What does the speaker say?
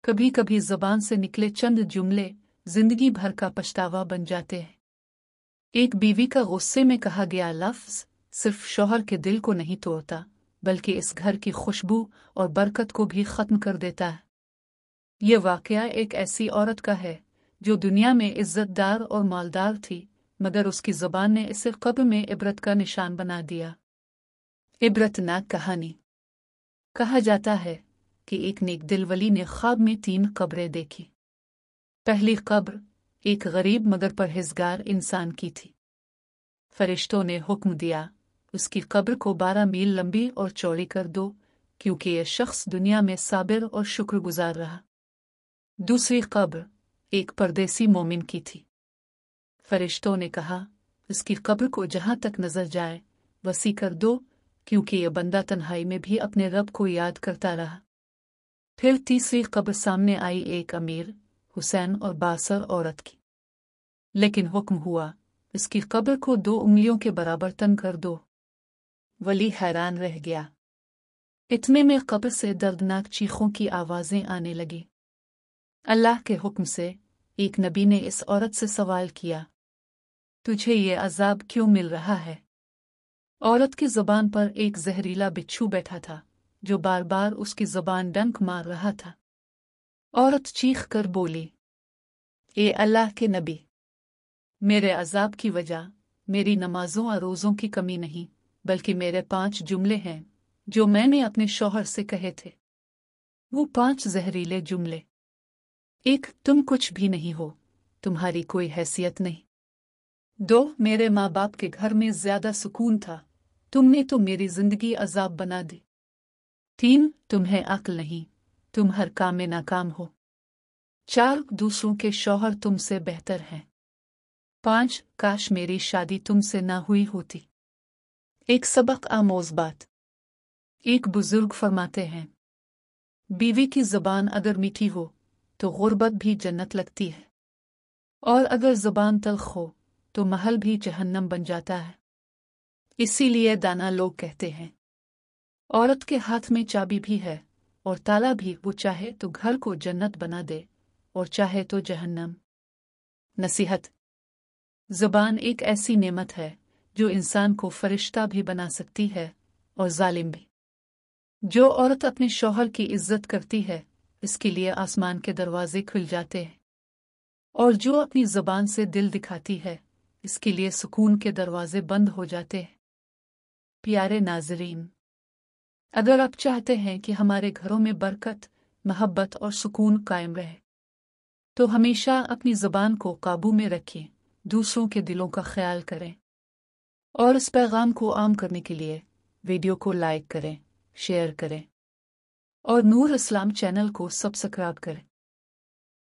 कभी कभी ज़बान से निकले चंद जुमले जिंदगी भर का पछतावा बन जाते हैं। एक बीवी का गुस्से में कहा गया लफ्ज़ सिर्फ शौहर के दिल को नहीं तोड़ता, बल्कि इस घर की खुशबू और बरकत को भी ख़त्म कर देता है। ये वाक़या एक ऐसी औरत का है जो दुनिया में इज़्ज़तदार और मालदार थी, मगर उसकी ज़बान ने इसे कब्र में इबरत का निशान बना दिया। इबरतनाक कहानी। कहा जाता है कि एक नेक दिल वली ने ख्वाब में 3 कब्रें देखी। पहली कब्र एक गरीब मगर परहेजगार इंसान की थी। फरिश्तों ने हुक्म दिया, उसकी कब्र को 12 मील लंबी और चौड़ी कर दो, क्योंकि यह शख्स दुनिया में साबिर और शुक्रगुजार रहा। दूसरी कब्र एक परदेसी मोमिन की थी। फरिश्तों ने कहा, उसकी कब्र को जहां तक नजर जाए वसी कर दो, क्योंकि यह बंदा तन्हाई में भी अपने रब को याद करता रहा। फिर तीसरी कब्र सामने आई, एक अमीर हुसैन और बासर औरत की। लेकिन हुक्म हुआ, इसकी कब्र को 2 उंगलियों के बराबर तन कर दो। वली हैरान रह गया। इतने में कब्र से दर्दनाक चीखों की आवाजें आने लगी। अल्लाह के हुक्म से एक नबी ने इस औरत से सवाल किया, तुझे ये अजाब क्यों मिल रहा है? औरत की ज़बान पर एक जहरीला बिच्छू बैठा था, जो बार बार उसकी ज़बान डंक मार रहा था। औरत चीख कर बोली, ए अल्लाह के नबी, मेरे अजाब की वजह मेरी नमाजों और रोज़ों की कमी नहीं, बल्कि मेरे 5 जुमले हैं जो मैंने अपने शौहर से कहे थे। वो 5 जहरीले जुमले। 1. तुम कुछ भी नहीं हो, तुम्हारी कोई हैसियत नहीं। 2. मेरे माँ बाप के घर में ज्यादा सुकून था, तुमने तो मेरी जिंदगी अजाब बना दी। 3. तुम्हें अक्ल नहीं, तुम हर काम में नाकाम हो। 4. दूसरों के शौहर तुमसे बेहतर हैं। 5. काश मेरी शादी तुमसे ना हुई होती। एक सबक आमोज बात। एक बुजुर्ग फरमाते हैं, बीवी की ज़बान अगर मीठी हो तो गुर्बत भी जन्नत लगती है, और अगर ज़बान तल्ख हो तो महल भी जहन्नम बन जाता है। इसीलिए दाना लोग कहते हैं, औरत के हाथ में चाबी भी है और ताला भी, वो चाहे तो घर को जन्नत बना दे और चाहे तो जहन्नम। नसीहत। ज़बान एक ऐसी नेमत है जो इंसान को फरिश्ता भी बना सकती है और जालिम भी। जो औरत अपने शौहर की इज्जत करती है, इसके लिए आसमान के दरवाजे खुल जाते हैं, और जो अपनी ज़बान से दिल दिखाती है, इसके लिए सुकून के दरवाजे बंद हो जाते हैं। प्यारे नाज़रीन, अगर आप चाहते हैं कि हमारे घरों में बरकत, मोहब्बत और सुकून कायम रहे, तो हमेशा अपनी ज़बान को काबू में रखें, दूसरों के दिलों का ख्याल करें, और इस पैगाम को आम करने के लिए वीडियो को लाइक करें, शेयर करें और नूर इस्लाम चैनल को सब्सक्राइब करें।